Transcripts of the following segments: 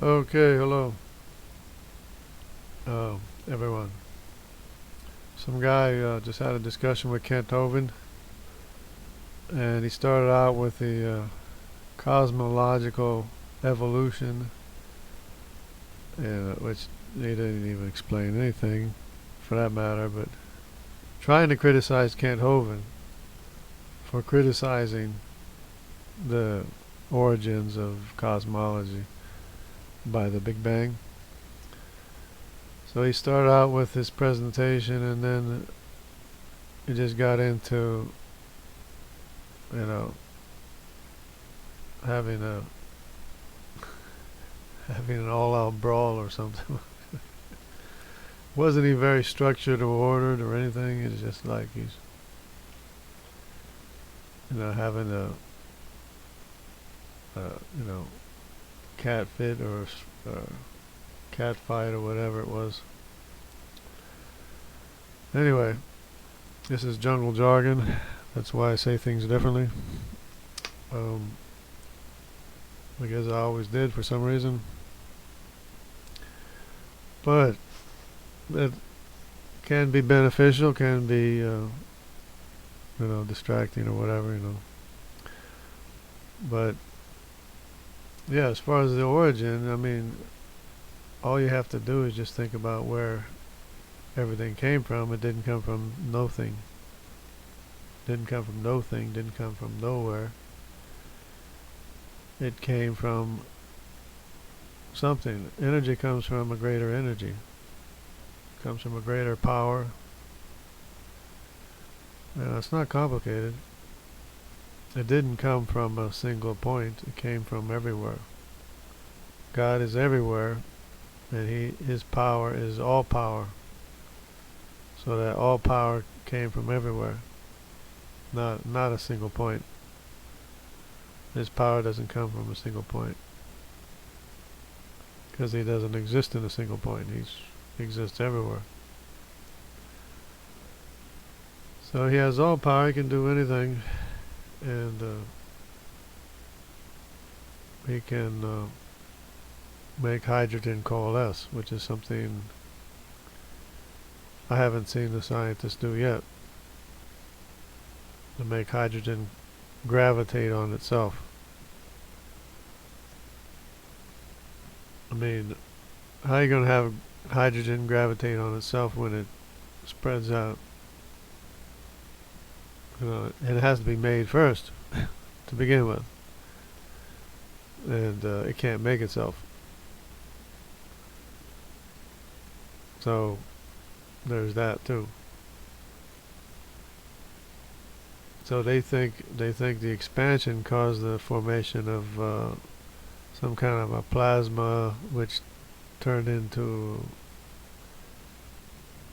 Okay, hello, uh, everyone. Some guy just had a discussion with Kent Hovind, and he started out with the cosmological evolution, which he didn't even explain anything, for that matter, but trying to criticize Kent Hovind for criticizing the origins of cosmology by the Big Bang. So he started out with his presentation, and then he just got into, you know, having a having an all-out brawl or something. Wasn't he very structured or ordered or anything? It's just like he's, having a cat fit or cat fight or whatever it was. Anyway, this is jungle jargon. That's why I say things differently. Um, I guess I always did for some reason. But it can be beneficial, can be, distracting or whatever. But, yeah, as far as the origin, I mean, all you have to do is just think about where everything came from. It didn't come from nothing. Didn't come from nothing, didn't come from nowhere. It came from something. Energy comes from a greater energy. Comes from a greater power. It's not complicated. It didn't come from a single point. It came from everywhere. God is everywhere, and His power is all power. So that all power came from everywhere, not a single point. His power doesn't come from a single point, because He doesn't exist in a single point. He exists everywhere. So He has all power. He can do anything, and He can make hydrogen coalesce, which is something I haven't seen the scientists do yet. To make hydrogen gravitate on itself. I mean, how are you going to have hydrogen gravitate on itself when it spreads out? It has to be made first to begin with, and it can't make itself. So there's that too. So they think the expansion caused the formation of some kind of a plasma, which turned into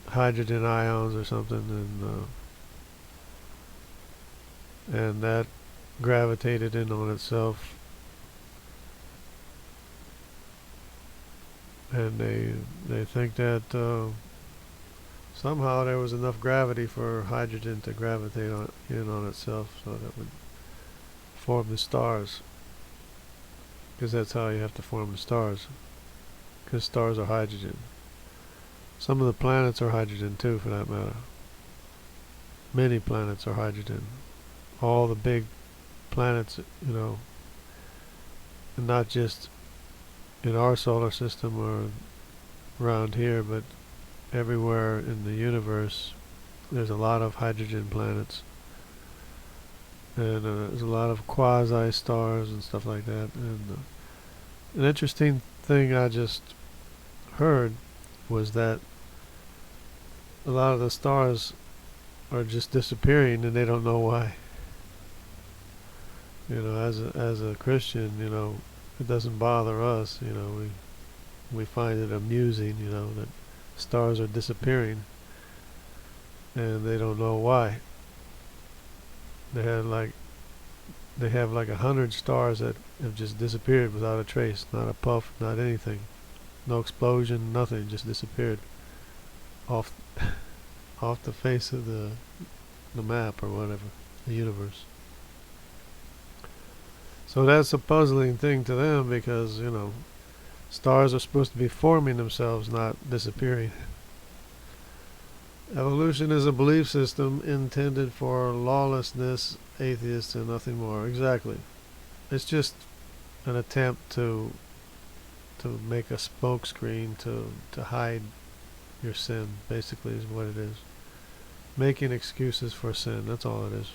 hydrogen ions or something, and that gravitated in on itself, and they think that somehow there was enough gravity for hydrogen to gravitate in on itself, so that would form the stars, because that's how you have to form the stars, because stars are hydrogen. Some of the planets are hydrogen too, for that matter. Many planets are hydrogen. All the big planets, and not just in our solar system or around here, but everywhere in the universe, there's a lot of hydrogen planets, and there's a lot of quasi-stars and stuff like that. And an interesting thing I just heard was that a lot of the stars are just disappearing, and they don't know why. As a Christian, it doesn't bother us. We find it amusing, that stars are disappearing, and they don't know why. They have like 100 stars that have just disappeared without a trace, not a puff, not anything, no explosion, nothing, just disappeared off off the face of the map or whatever, the universe. So that's a puzzling thing to them, because Stars are supposed to be forming themselves, not disappearing. Evolution is a belief system intended for lawlessness, atheists, and nothing more. Exactly. It's just an attempt to make a smokescreen to hide your sin, basically, is what it is. Making excuses for sin, that's all it is.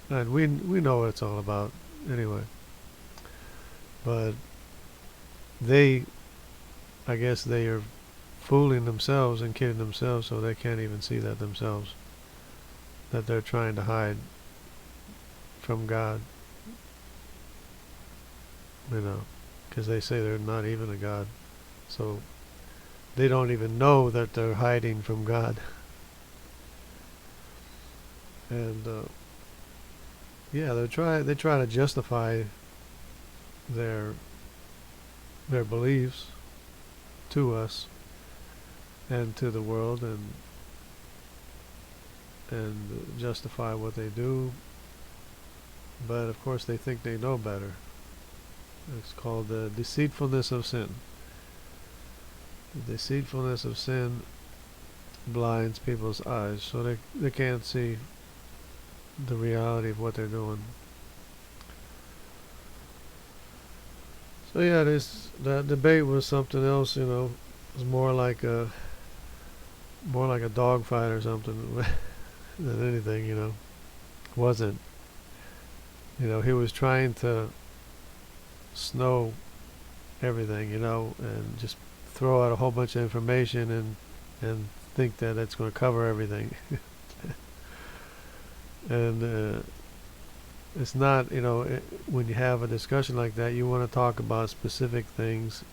And we know what it's all about anyway. But I guess they are fooling themselves and kidding themselves, so they can't even see that themselves, that they're trying to hide from God, because they say they're not even a God. So they don't even know that they're hiding from God. And yeah, they try to justify their beliefs to us and to the world, and justify what they do. But of course they think they know better. It's called the deceitfulness of sin. The deceitfulness of sin blinds people's eyes, so they can't see the reality of what they're doing. So yeah, that debate was something else. It was more like a dog fight or something than anything. Wasn't. He was trying to snow everything, and just throw out a whole bunch of information and think that it's going to cover everything. And it's not, when you have a discussion like that, you want to talk about specific things,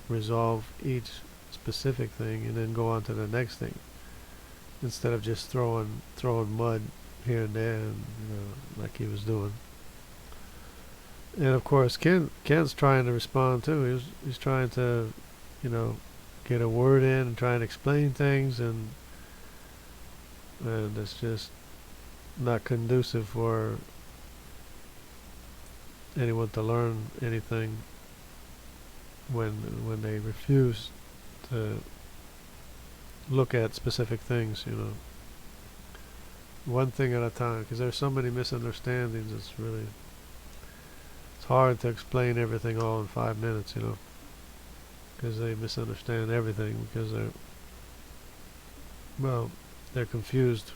resolve each specific thing, and then go on to the next thing, instead of just throwing mud here and there, and, like he was doing. And of course, Kent's trying to respond too. He's trying to, get a word in and try and explain things, and it's just not conducive for anyone to learn anything when they refuse to look at specific things. One thing at a time, because there's so many misunderstandings. It's hard to explain everything all in 5 minutes, because they misunderstand everything, because they're confused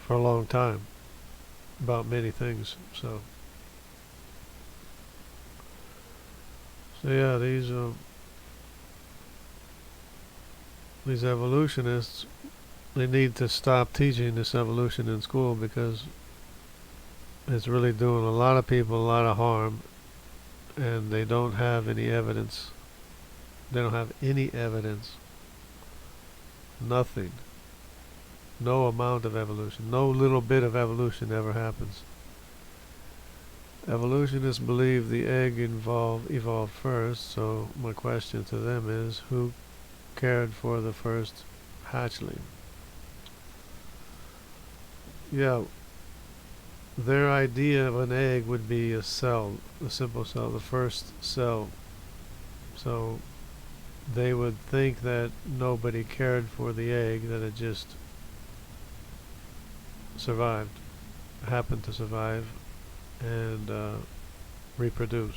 for a long time about many things. So yeah, these evolutionists, they need to stop teaching this evolution in school, because it's really doing a lot of people a lot of harm, and they don't have any evidence. They don't have any evidence. Nothing. No amount of evolution. No little bit of evolution ever happens. Evolutionists believe the egg evolved first, so my question to them is, who cared for the first hatchling? Yeah, their idea of an egg would be a cell, a simple cell, the first cell. So they would think that nobody cared for the egg, that it just survived, happened to survive, and reproduce.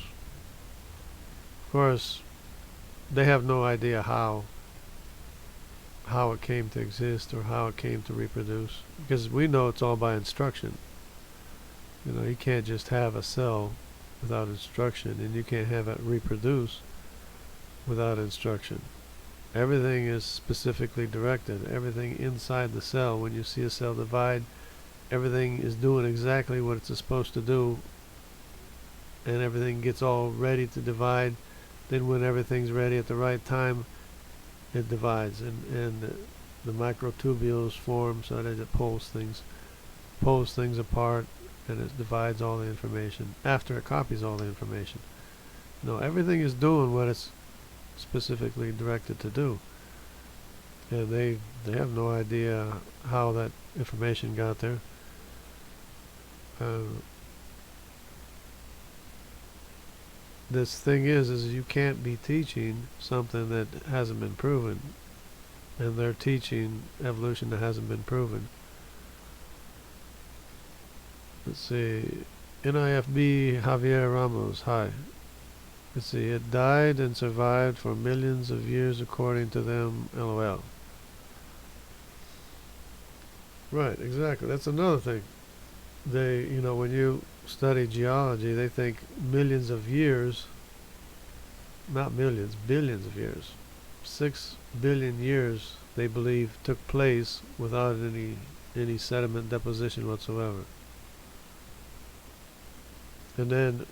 Of course, they have no idea how it came to exist or how it came to reproduce, because we know it's all by instruction. You can't just have a cell without instruction, and you can't have it reproduce without instruction. Everything is specifically directed. Everything inside the cell, when you see a cell divide, everything is doing exactly what it's supposed to do, and everything gets all ready to divide. Then when everything's ready at the right time, it divides, and the microtubules form so that it pulls things apart, and it divides all the information after it copies all the information. Everything is doing what it's specifically directed to do, and they have no idea how that information got there. this thing is you can't be teaching something that hasn't been proven, and they're teaching evolution that hasn't been proven. Let's see, NIFB Javier Ramos, hi. Let's see, it died and survived for millions of years according to them, LOL. Right, exactly. That's another thing. When you study geology, they think millions of years, not millions, billions of years. 6 billion years, they believe, took place without any sediment deposition whatsoever. And then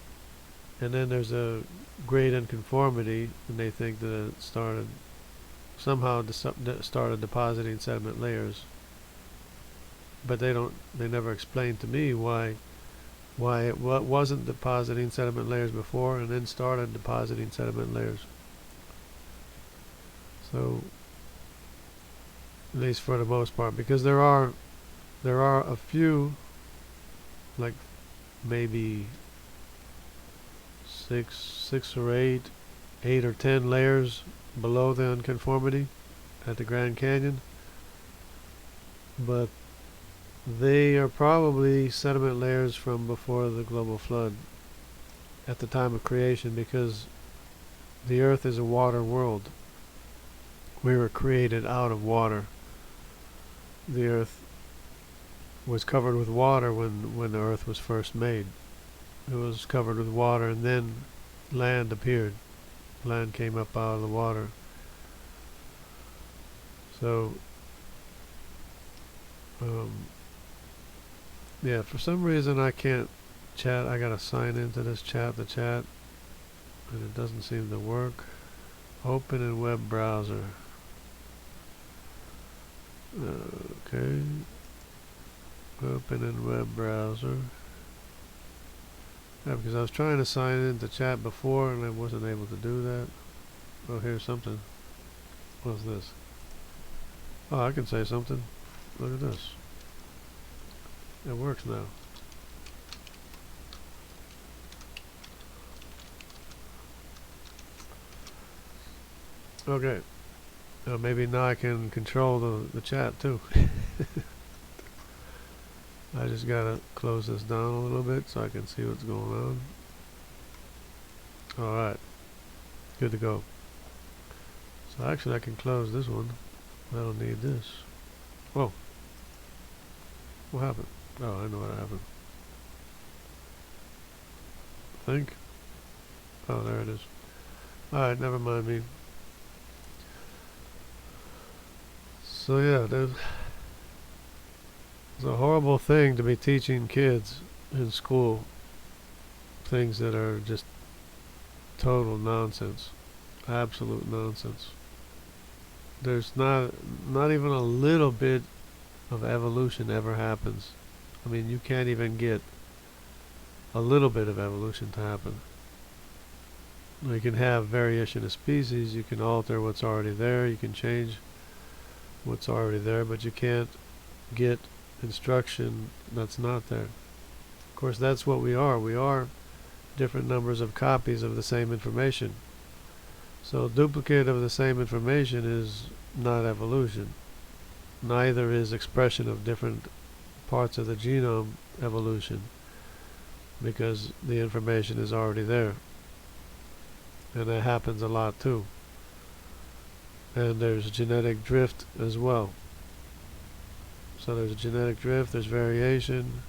there's a great unconformity, and they think that it started depositing sediment layers. But they never explained to me why it wasn't depositing sediment layers before and then started depositing sediment layers. So, at least for the most part, because there are a few, like maybe six or eight or 10 layers below the unconformity at the Grand Canyon, but they are probably sediment layers from before the global flood at the time of creation, because the earth is a water world. We were created out of water. The earth was covered with water when the earth was first made. It was covered with water, and then land appeared. Land came up out of the water. So yeah, for some reason I can't chat. I gotta sign into this the chat, and it doesn't seem to work. Open in web browser. Okay. Open in web browser. Yeah, because I was trying to sign into chat before and I wasn't able to do that. Oh, here's something. What's this? Oh, I can say something. Look at this. It works now. Okay. Maybe now I can control the chat too. I just gotta close this down a little bit so I can see what's going on. Alright. Good to go. So actually I can close this one. I don't need this. Whoa. What happened? Oh, I know what happened. I think. Oh, there it is. Alright, never mind me. So yeah, it's a horrible thing to be teaching kids in school things that are just total nonsense. Absolute nonsense. There's not even a little bit of evolution ever happens. I mean, you can't even get a little bit of evolution to happen. You can have variation of species, you can alter what's already there, you can change what's already there, but you can't get instruction that's not there. Of course, that's what we are. We are different numbers of copies of the same information. So duplicate of the same information is not evolution. Neither is expression of different parts of the genome evolution, because the information is already there. And that happens a lot too. And there's genetic drift as well. So there's a genetic drift, there's variation,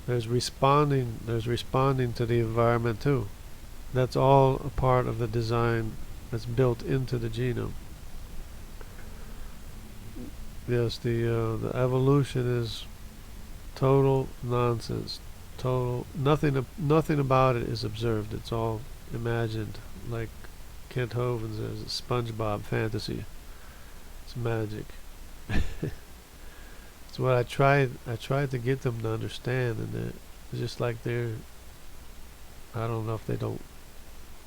there's responding to the environment too. That's all a part of the design that's built into the genome. Yes, the evolution is total nonsense. Total nothing about it is observed. It's all imagined, like Kent Hovind says, it's SpongeBob fantasy. It's magic. It's what I tried to get them to understand, and it's just like I don't know if they don't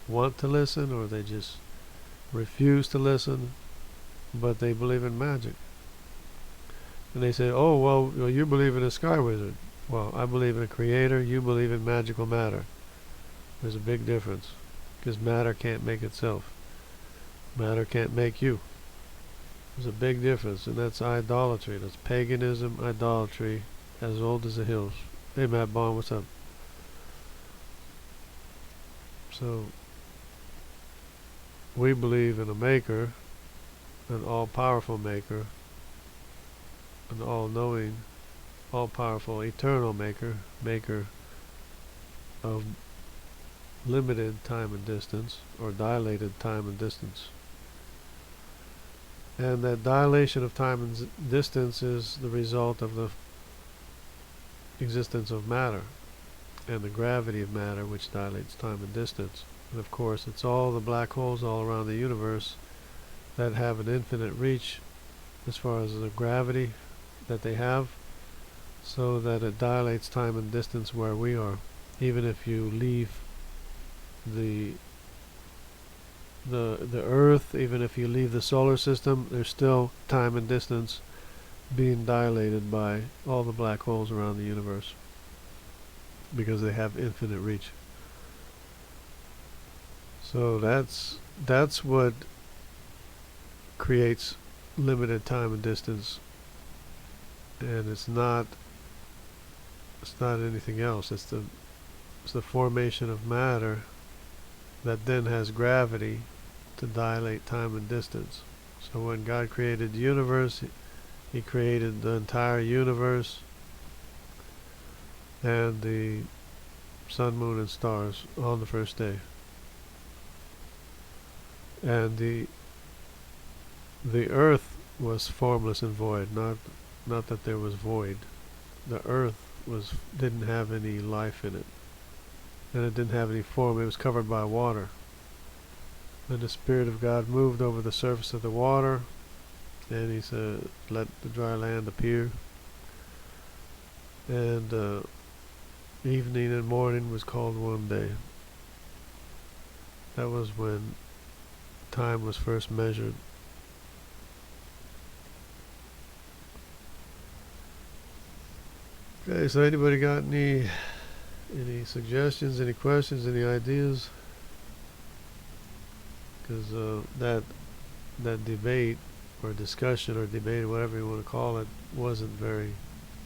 want to listen or they just refuse to listen, but they believe in magic. And they say, oh, well, you believe in a sky wizard. Well, I believe in a creator, you believe in magical matter. There's a big difference. because matter can't make itself. Matter can't make you. There's a big difference, and that's idolatry. That's paganism, idolatry, as old as the hills. Hey, Matt Bond, what's up? So, we believe in a maker, an all-powerful maker, an all-knowing, all-powerful, eternal maker, maker of limited time and distance, or dilated time and distance. And that dilation of time and distance is the result of the existence of matter, and the gravity of matter, which dilates time and distance. And of course, it's all the black holes all around the universe that have an infinite reach as far as the gravity that they have, so that it dilates time and distance where we are. Even if you leave the Earth, even if you leave the solar system, there's still time and distance being dilated by all the black holes around the universe, because they have infinite reach. So that's what creates limited time and distance, and it's not anything else. It's the formation of matter that then has gravity to dilate time and distance. So when God created the universe, He created the entire universe and the sun, moon, and stars on the first day. And the earth was formless and void, not that there was void. The earth didn't have any life in it, and it didn't have any form. It was covered by water. And the Spirit of God moved over the surface of the water, and He said, "Let the dry land appear." And evening and morning was called one day. That was when time was first measured. Okay, so anybody got any suggestions, any questions, any ideas? Because that debate or discussion or debate, whatever you want to call it, wasn't very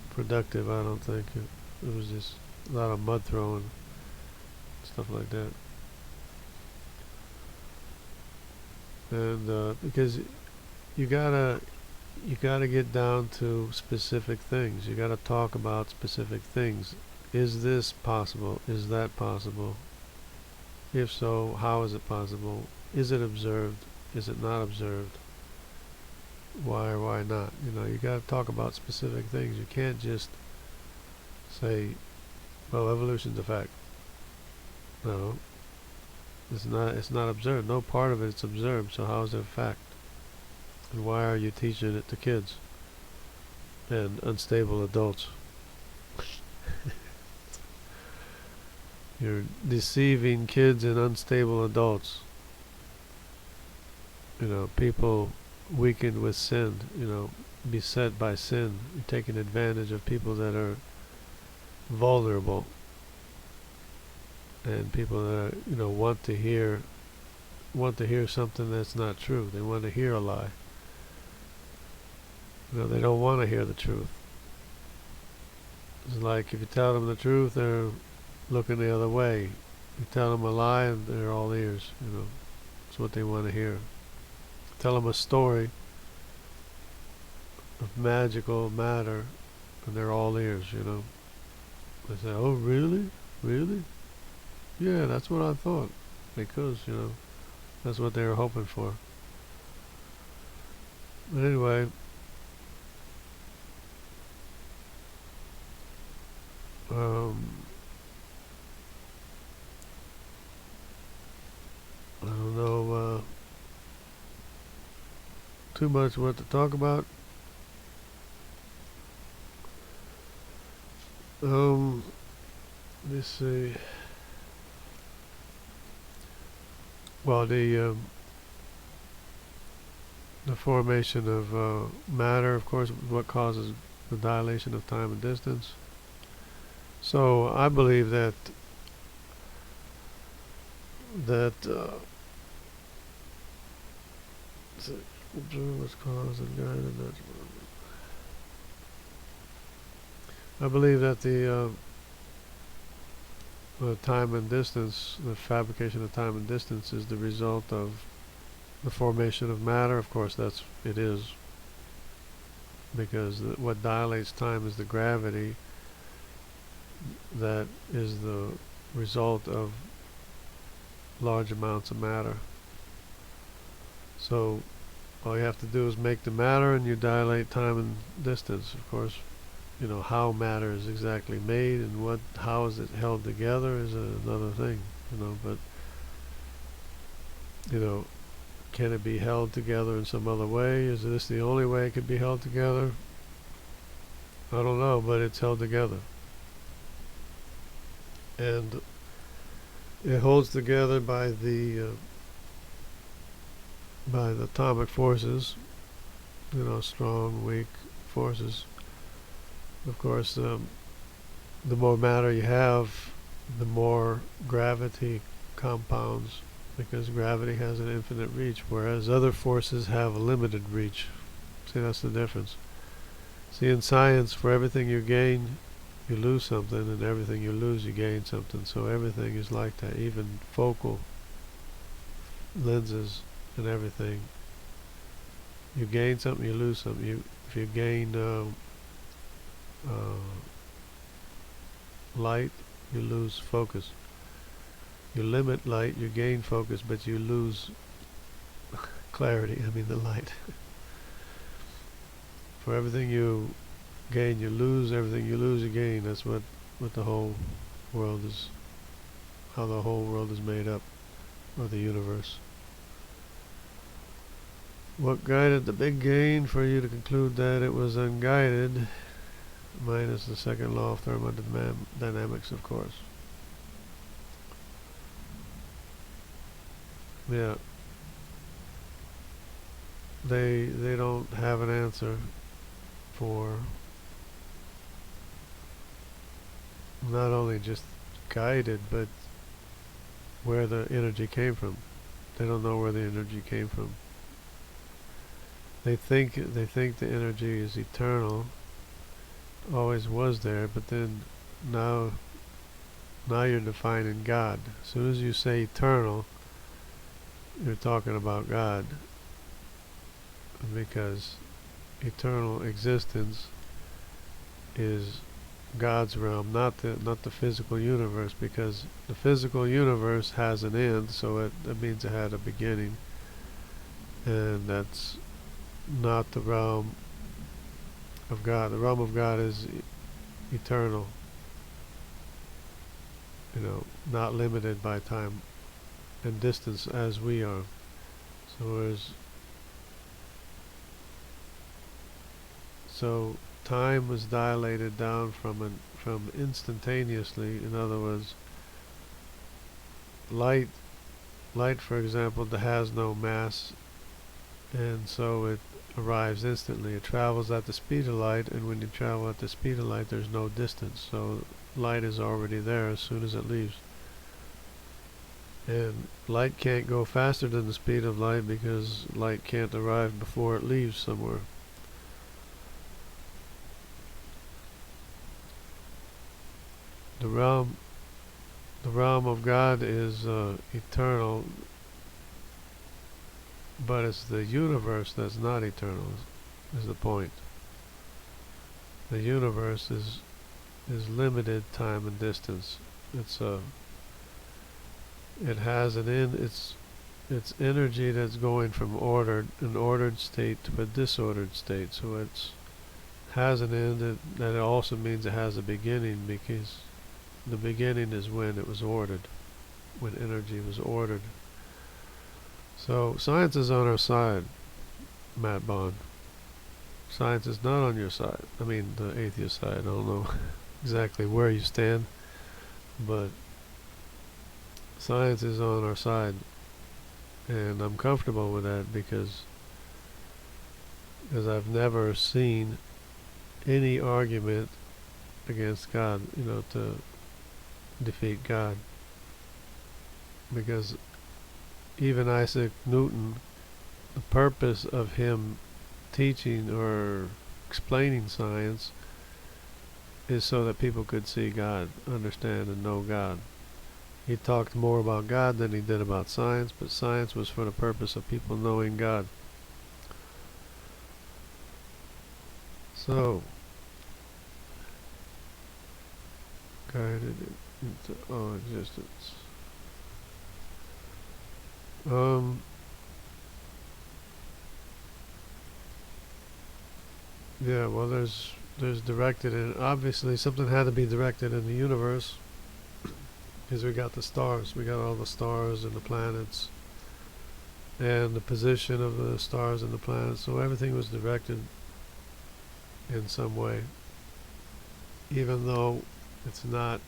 productive. I don't think it was just a lot of mud throwing, stuff like that. And because you gotta get down to specific things. You gotta talk about specific things. Is this possible? Is that possible? If so, how is it possible? Is it observed? Is it not observed? Why or why not? You gotta talk about specific things. You can't just say, well, evolution's a fact. No. It's not observed. No part of it's observed, so how is it a fact? And why are you teaching it to kids and unstable adults? You're deceiving kids and unstable adults. People weakened with sin, beset by sin. You're taking advantage of people that are vulnerable, and people that are, want to hear something that's not true. They want to hear a lie. They don't want to hear the truth. It's like if you tell them the truth, they're looking the other way. You tell them a lie, and they're all ears. It's what they want to hear. Tell them a story of magical matter, and they're all ears. They say, "Oh, really? Really? Yeah, that's what I thought." Because that's what they were hoping for. But anyway, I don't know too much what to talk about. Let's see. Well, the formation of matter, of course, what causes the dilation of time and distance. So I believe that that what's caused and guided. I believe that the time and distance, the fabrication of time and distance, is the result of the formation of matter. Of course, it is, because what dilates time is the gravity that is the result of large amounts of matter. So all you have to do is make the matter and you dilate time and distance. Of course, how matter is exactly made and how is it held together is another thing, but can it be held together in some other way? Is this the only way it could be held together? I don't know, but it's held together. And it holds together by the atomic forces, strong, weak forces. Of course, the more matter you have, the more gravity compounds, because gravity has an infinite reach, whereas other forces have a limited reach. See, that's the difference. See, in science, for everything you gain, you lose something, and everything you lose, you gain something. So everything is like that, even focal lenses and everything. You gain something, you lose something. If you gain light, you lose focus. You limit light, you gain focus, but you lose clarity, the light. For everything you gain, you lose. Everything you lose, you gain. That's what the whole world is, how the whole world is made up, or the universe. What guided the big gain for you to conclude that it was unguided, minus the second law of thermodynamics, of course. Yeah. They don't have an answer for not only just guided, but where the energy came from. They don't know where the energy came from. They think the energy is eternal, always was there, but then now you're defining God. As soon as you say eternal, you're talking about God, because eternal existence is God's realm, not the physical universe, because the physical universe has an end, so that means it had a beginning, and that's not the realm of God. The realm of God is eternal, not limited by time and distance as we are. So time was dilated down from instantaneously. In other words, light, for example, that has no mass, and so it arrives instantly. It travels at the speed of light, and when you travel at the speed of light, there's no distance. So light is already there as soon as it leaves. And light can't go faster than the speed of light, because light can't arrive before it leaves somewhere. The realm of God is eternal, but it's the universe that's not eternal, is the point. The universe is limited time and distance. It has an end. It's energy that's going from an ordered state to a disordered state. So it has an end. That also means it has a beginning, because the beginning is when it was ordered, when energy was ordered. So science is on our side, Matt Bond. Science is not on your side. The atheist side. I don't know exactly where you stand, but science is on our side, and I'm comfortable with that, because I've never seen any argument against God, to defeat God. because even Isaac Newton, the purpose of him teaching or explaining science is so that people could see God, understand and know God. He talked more about God than he did about science, but science was for the purpose of people knowing God. So, guided into all existence. Yeah, well, there's directed, and obviously something had to be directed in the universe, because we got the stars, we got all the stars and the planets, and the position of the stars and the planets. So everything was directed in some way, even though it's not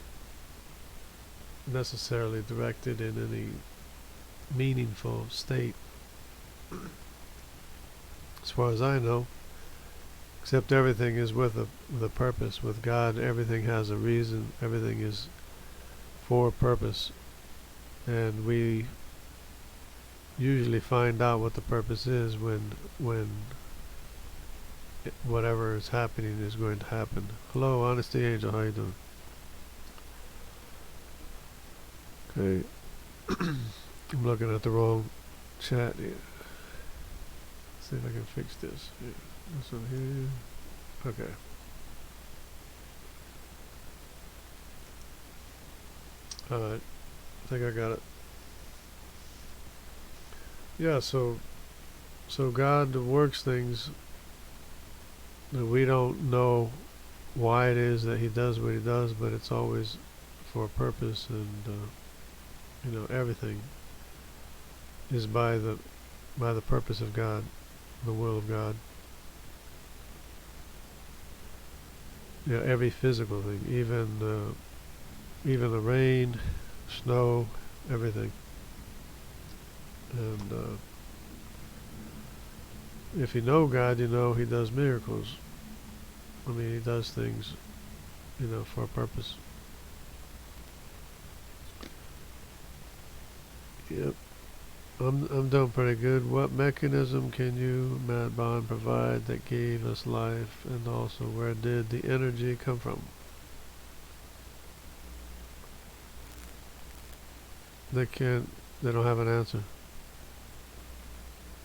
necessarily directed in any meaningful state, as far as I know. Except everything is with a purpose. With God, everything has a reason. Everything is for a purpose. And we usually find out what the purpose is when whatever is happening is going to happen. Hello, Honesty Angel. How you doing? Okay. I'm looking at the wrong chat here. See if I can fix this. Yeah. This one here. Okay. Alright. I think I got it. Yeah, so God works things that we don't know why it is that he does what he does, but it's always for a purpose, and everything is by the purpose of God, the will of God. Every physical thing, even the rain, snow, everything. And if you know God, you know he does miracles. I mean, he does things, for a purpose. Yep. I'm doing pretty good. What mechanism can you, Matt Bond, provide that gave us life, and also where did the energy come from? They don't have an answer.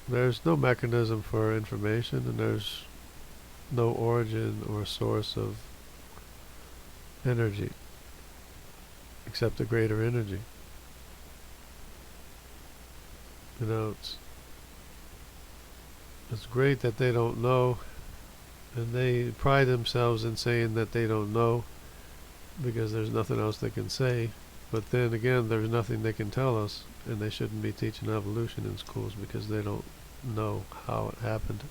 There's no mechanism for information, and there's no origin or source of energy except a greater energy. It's great that they don't know, and they pride themselves in saying that they don't know because there's nothing else they can say. But then again, there's nothing they can tell us, and they shouldn't be teaching evolution in schools because they don't know how it happened.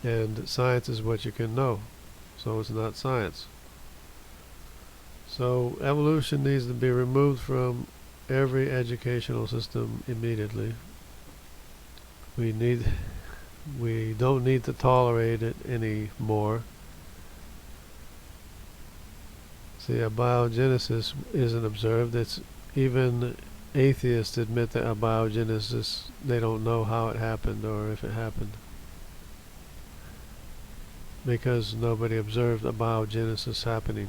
And science is what you can know, so it's not science. So evolution needs to be removed from every educational system immediately. We don't need to tolerate it anymore. See, abiogenesis isn't observed. It's even atheists admit that abiogenesis, they don't know how it happened or if it happened, because nobody observed abiogenesis happening.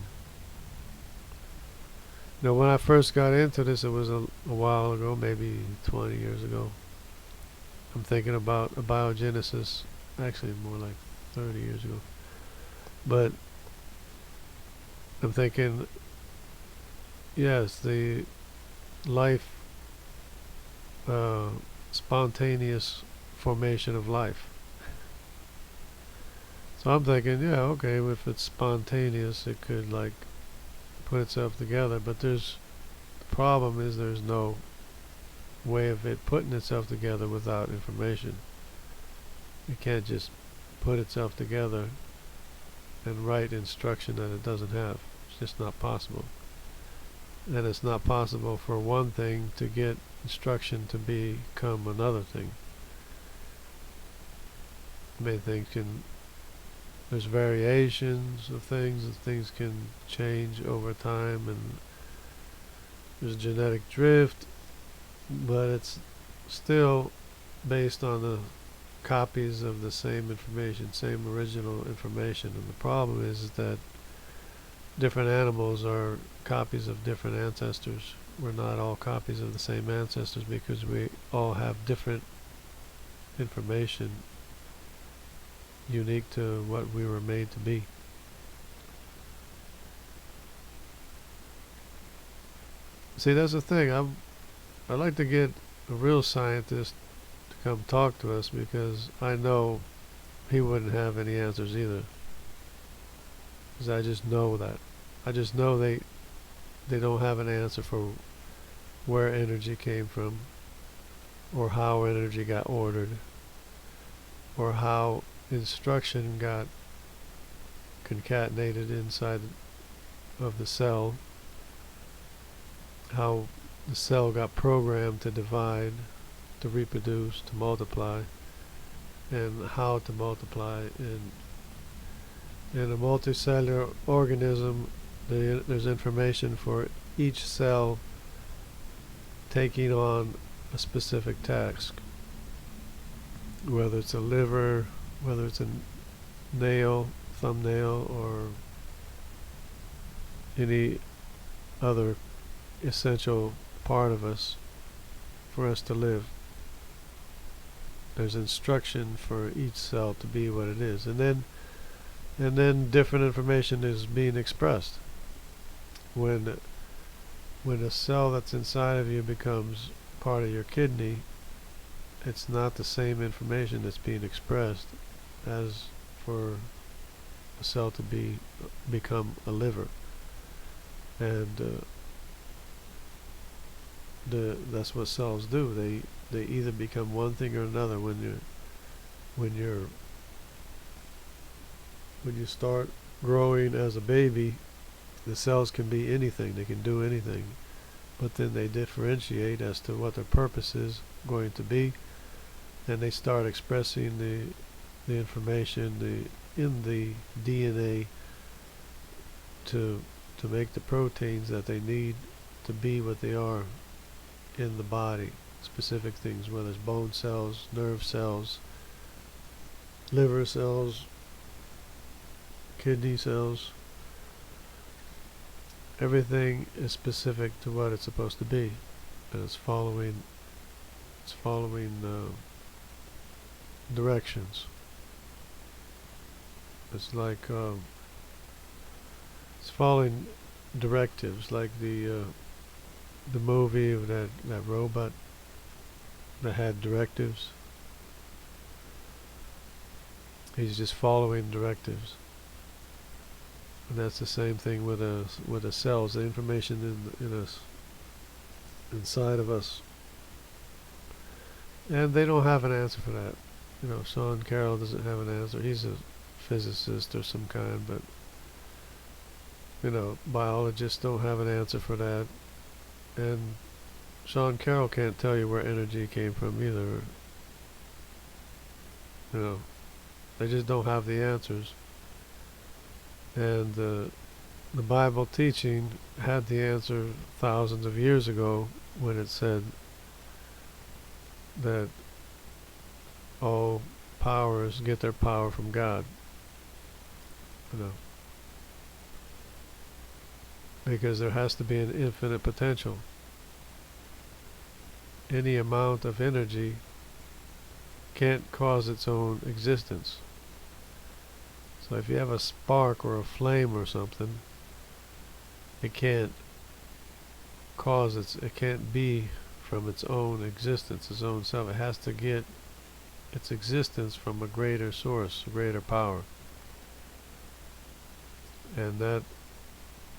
When I first got into this, it was a while ago, maybe 20 years ago. I'm thinking about abiogenesis, actually more like 30 years ago. But I'm thinking, yes, the life, spontaneous formation of life. So I'm thinking, yeah, okay, if it's spontaneous, it could put itself together. But the problem is there's no way of it putting itself together without information. It can't just put itself together and write instruction that it doesn't have. It's just not possible. And it's not possible for one thing to get instruction to become another thing. Many things there's variations of things, and things can change over time, and there's genetic drift, but it's still based on the copies of the same information, same original information. And the problem is that different animals are copies of different ancestors. We're not all copies of the same ancestors because we all have different information unique to what we were made to be. See, that's the thing. I'd like to get a real scientist to come talk to us, because I know he wouldn't have any answers either. Because I just know that. I just know they don't have an answer for where energy came from, or how energy got ordered, or how instruction got concatenated inside of the cell, how the cell got programmed to divide, to reproduce, to multiply, and how to multiply. In a multicellular organism, there's information for each cell taking on a specific task, whether it's a liver, whether it's a nail, thumbnail, or any other essential part of us for us to live. There's instruction for each cell to be what it is, and then different information is being expressed. When a cell that's inside of you becomes part of your kidney, it's not the same information that's being expressed as for a cell to become a liver. And that's what cells do. They either become one thing or another. When you start growing as a baby, the cells can be anything. They can do anything, but then they differentiate as to what their purpose is going to be, and they start expressing the information in the DNA to make the proteins that they need to be what they are in the body. Specific things, whether it's bone cells, nerve cells, liver cells, kidney cells. Everything is specific to what it's supposed to be, and it's following directions. It's like it's following directives, like the movie of that robot that had directives. He's just following directives. And that's the same thing with the cells, the information in us, inside of us. And they don't have an answer for that. Sean Carroll doesn't have an answer. He's a physicist or some kind, but biologists don't have an answer for that. And Sean Carroll can't tell you where energy came from either. They just don't have the answers. And the Bible teaching had the answer thousands of years ago, when it said that all powers get their power from God. Because there has to be an infinite potential. Any amount of energy can't cause its own existence. So if you have a spark or a flame or something, it can't it can't be from its own existence, its own self. It has to get its existence from a greater source, a greater power. And that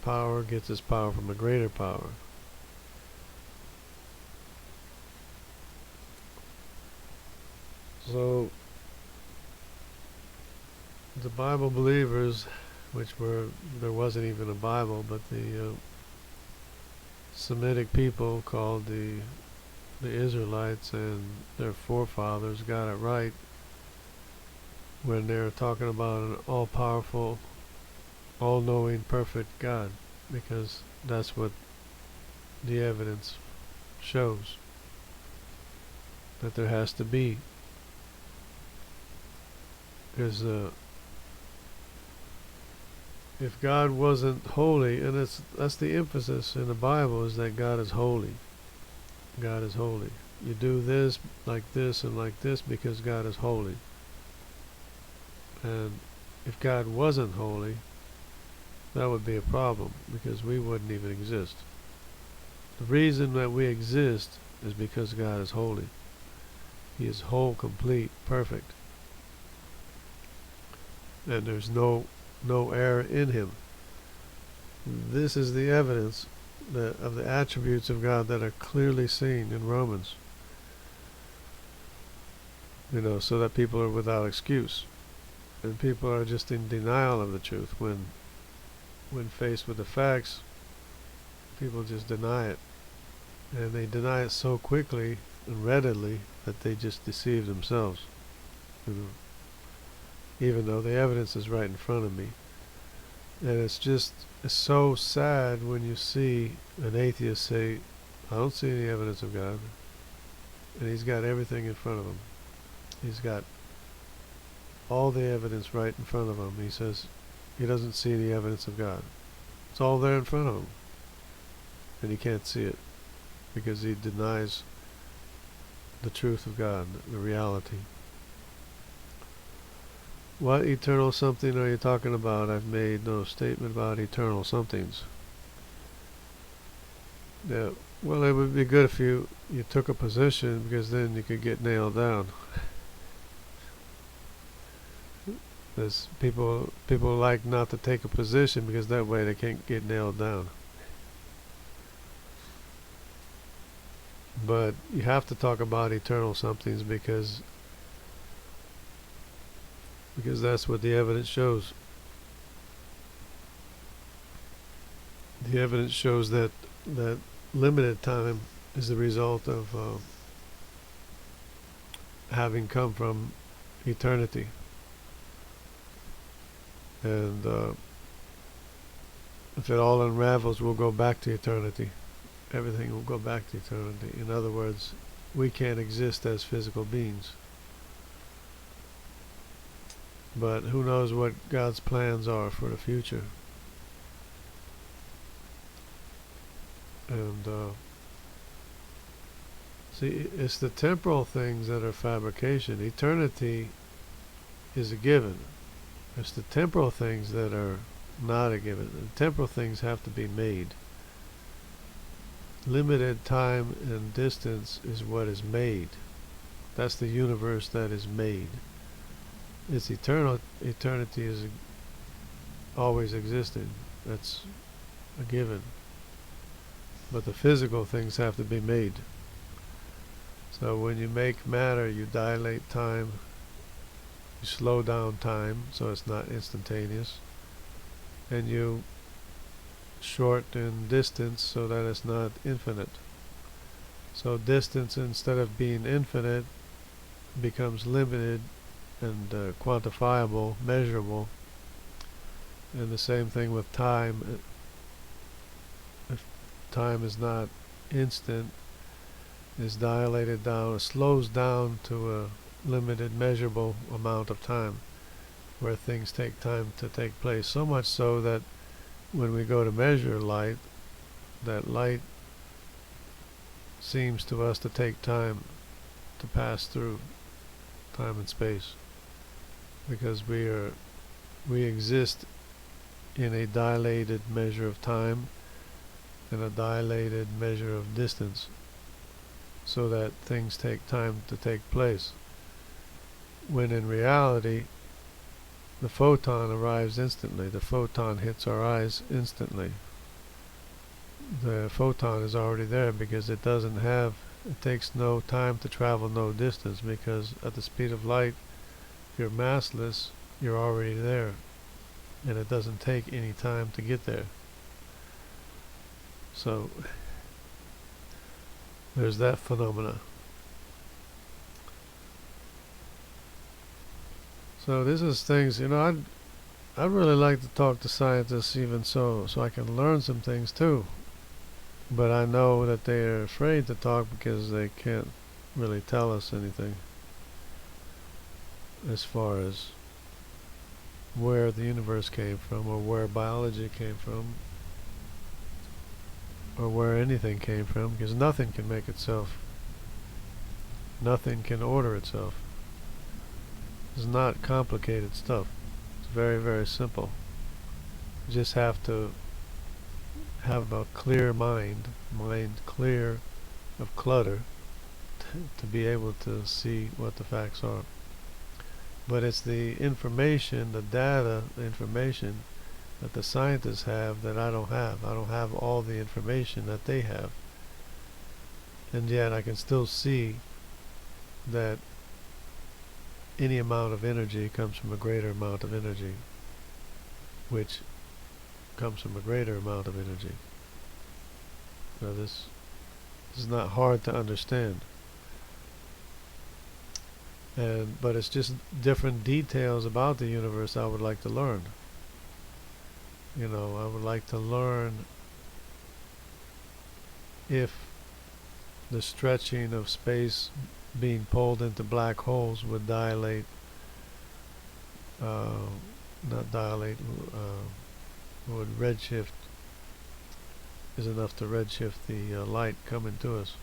power gets its power from a greater power. So the Bible believers, there wasn't even a Bible, but the Semitic people called the Israelites and their forefathers got it right when they're talking about an all-powerful, all-knowing, perfect God, because that's what the evidence shows that there has to be. Because if God wasn't holy, and that's the emphasis in the Bible, is that God is holy. God is holy. You do this, like this, and like this because God is holy. And if God wasn't holy, that would be a problem, because we wouldn't even exist. The reason that we exist is because God is holy. He is whole, complete, perfect. And there's no error in him. This is the evidence of the attributes of God that are clearly seen in Romans. So that people are without excuse. And people are just in denial of the truth. When faced with the facts, people just deny it. And they deny it so quickly and readily that they just deceive themselves. Even though the evidence is right in front of me. And it's so sad when you see an atheist say, I don't see any evidence of God. And he's got everything in front of him. He's got all the evidence right in front of him. He says he doesn't see any evidence of God. It's all there in front of him. And he can't see it because he denies the truth of God, the reality. What eternal something are you talking about? I've made no statement about eternal somethings. Yeah, well, it would be good if you took a position, because then you could get nailed down. There's people like not to take a position because that way they can't get nailed down. But you have to talk about eternal somethings because that's what the evidence shows. The evidence shows that limited time is the result of having come from eternity. And if it all unravels, we'll go back to eternity. Everything will go back to eternity. In other words, we can't exist as physical beings. But who knows what God's plans are for the future. And see, it's the temporal things that are fabrication. Eternity is a given. It's the temporal things that are not a given. The temporal things have to be made. Limited time and distance is what is made. That's the universe that is made. It's eternal. Eternity is always existing. That's a given. But the physical things have to be made. So when you make matter, you dilate time, you slow down time so it's not instantaneous, and you shorten distance so that it's not infinite. So distance, instead of being infinite, becomes limited and quantifiable, measurable. And the same thing with time. If time is not instant, is dilated down, it slows down to a limited, measurable amount of time, where things take time to take place. So much so that when we go to measure light, that light seems to us to take time to pass through time and space, because we exist in a dilated measure of time and a dilated measure of distance, so that things take time to take place, when in reality the photon arrives instantly. The photon hits our eyes instantly. The photon is already there because it takes no time to travel, no distance, because at the speed of light, if you're massless, you're already there, and it doesn't take any time to get there. So there's that phenomena. So this is things, I'd really like to talk to scientists even so I can learn some things too. But I know that they are afraid to talk because they can't really tell us anything as far as where the universe came from, or where biology came from, or where anything came from, because nothing can make itself. Nothing can order itself. It's not complicated stuff. It's very, very simple. You just have to have a clear mind clear of clutter, to be able to see what the facts are. But it's the information, the data, the information that the scientists have that I don't have. I don't have all the information that they have. And yet I can still see that any amount of energy comes from a greater amount of energy, which comes from a greater amount of energy. Now this is not hard to understand. But it's just different details about the universe I would like to learn. I would like to learn if the stretching of space being pulled into black holes would dilate, not dilate, would redshift, is enough to redshift the light coming to us.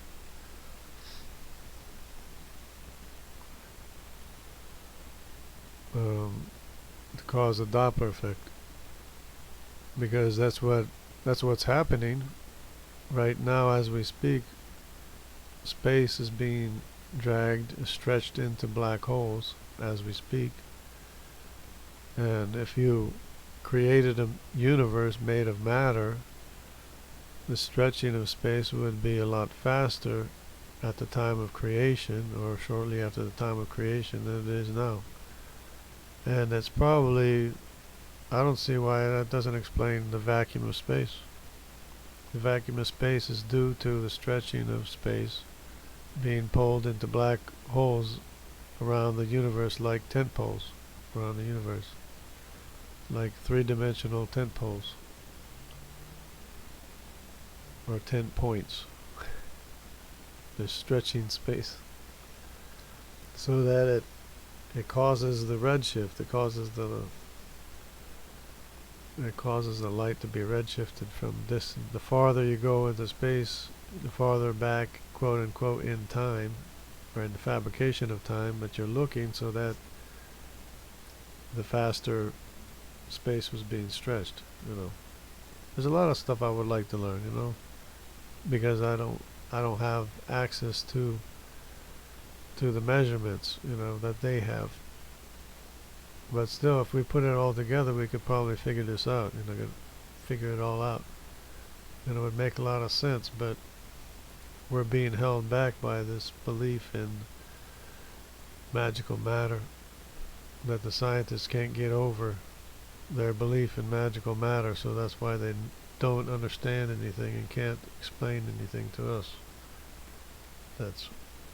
To cause a Doppler effect, because that's what's happening right now as we speak. Space is being stretched into black holes as we speak. And if you created a universe made of matter, the stretching of space would be a lot faster at the time of creation, or shortly after the time of creation, than it is now. And that's probably, I don't see why that doesn't explain the vacuum of space. The vacuum of space is due to the stretching of space being pulled into black holes around the universe, like tent poles around the universe, like three-dimensional tent poles, or tent points. They're stretching space so that it causes the redshift. It causes the light to be redshifted from distance. The farther you go into space, the farther back, quote unquote, in time, or in the fabrication of time, but you're looking, so that the faster space was being stretched. There's a lot of stuff I would like to learn, because I don't have access to the measurements, that they have. But still, if we put it all together, we could probably figure this out. Could figure it all out, and it would make a lot of sense. But we're being held back by this belief in magical matter, that the scientists can't get over their belief in magical matter. So that's why they don't understand anything and can't explain anything to us that's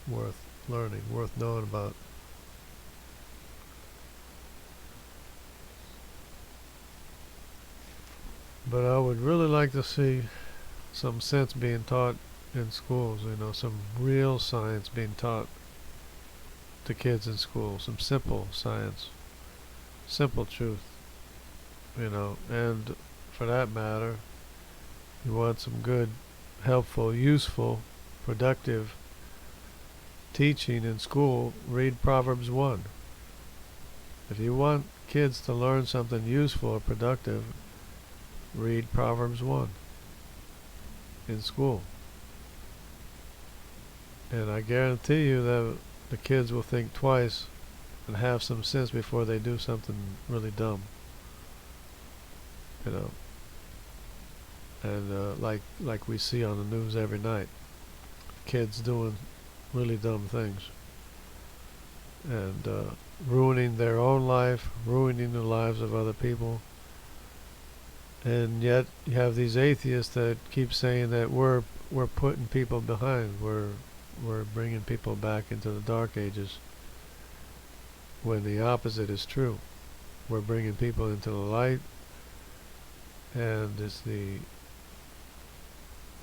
worth learning, worth knowing about. But I would really like to see some sense being taught in schools, some real science being taught to kids in school, some simple science, simple truth, and for that matter, you want some good, helpful, useful, productive teaching in school, read Proverbs 1. If you want kids to learn something useful or productive, read Proverbs 1 in school. And I guarantee you that the kids will think twice and have some sense before they do something really dumb. And like we see on the news every night, kids doing really dumb things, and ruining their own life, ruining the lives of other people. And yet you have these atheists that keep saying that we're putting people behind, we're bringing people back into the dark ages, when the opposite is true. We're bringing people into the light, and it's the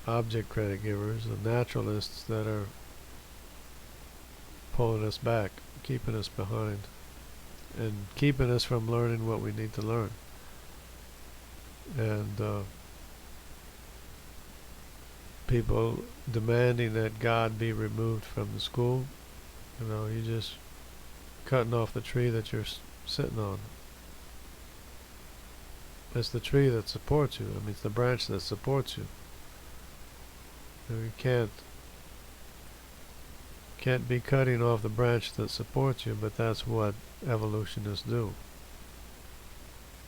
object credit givers, the naturalists that are pulling us back, keeping us behind, and keeping us from learning what we need to learn. And people demanding that God be removed from the school. You're just cutting off the tree that you're sitting on. It's the tree that supports you. I mean, it's the branch that supports you. You can't be cutting off the branch that supports you, but that's what evolutionists do.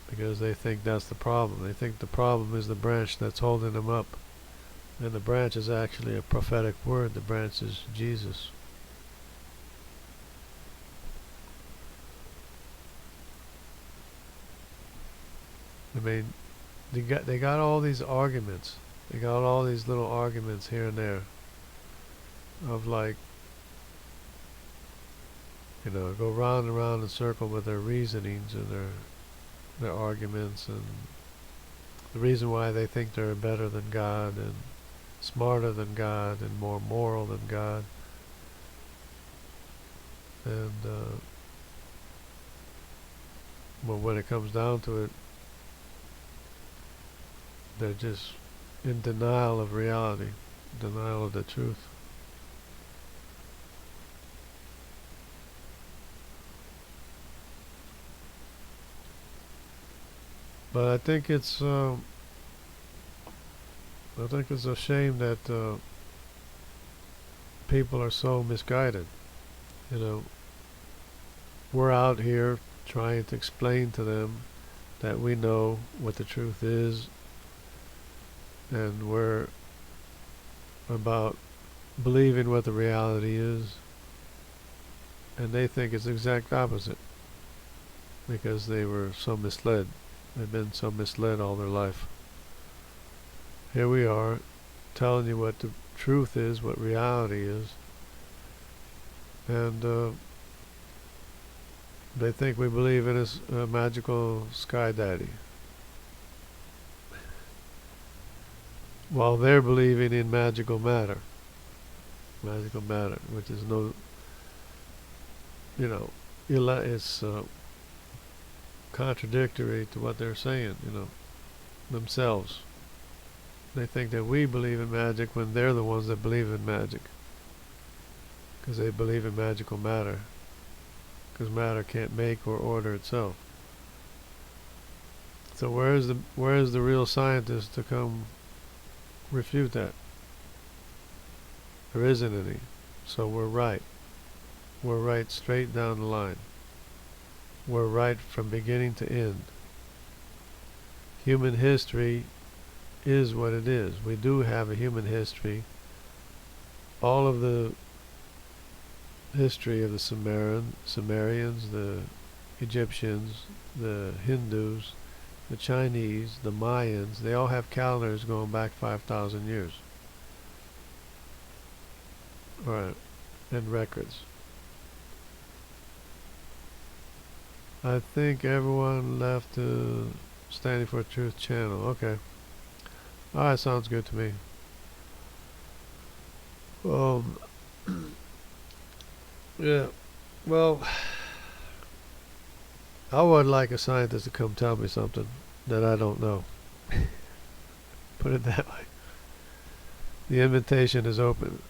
Because they think that's the problem. They think the problem is the branch that's holding them up. And the branch is actually a prophetic word. The branch is Jesus. I mean, they got all these arguments. They got all these little arguments here and there of like, go round and round in a circle with their reasonings and their arguments, and the reason why they think they're better than God and smarter than God and more moral than God. And well, when it comes down to it, they're just in denial of reality, denial of the truth. But I think it's a shame that people are so misguided. We're out here trying to explain to them that we know what the truth is, and we're about believing what the reality is, and they think it's the exact opposite because they were so misled. They've been so misled all their life. Here we are telling you what the truth is, what reality is, and they think we believe in a magical sky daddy, while they're believing in magical matter, which is it's contradictory to what they're saying, themselves. They think that we believe in magic when they're the ones that believe in magic, because they believe in magical matter, because matter can't make or order itself. So where's the real scientist to come refute that? There isn't any. So we're right. We're right straight down the line. We're right from beginning to end. Human history is what it is. We do have a human history. All of the history of the Sumerians, the Egyptians, the Hindus, the Chinese, the Mayans, they all have calendars going back 5,000 years. Right, and records. I think everyone left Standing for Truth channel. Okay. Alright, sounds good to me. Yeah. Well, I would like a scientist to come tell me something that I don't know. Put it that way. The invitation is open.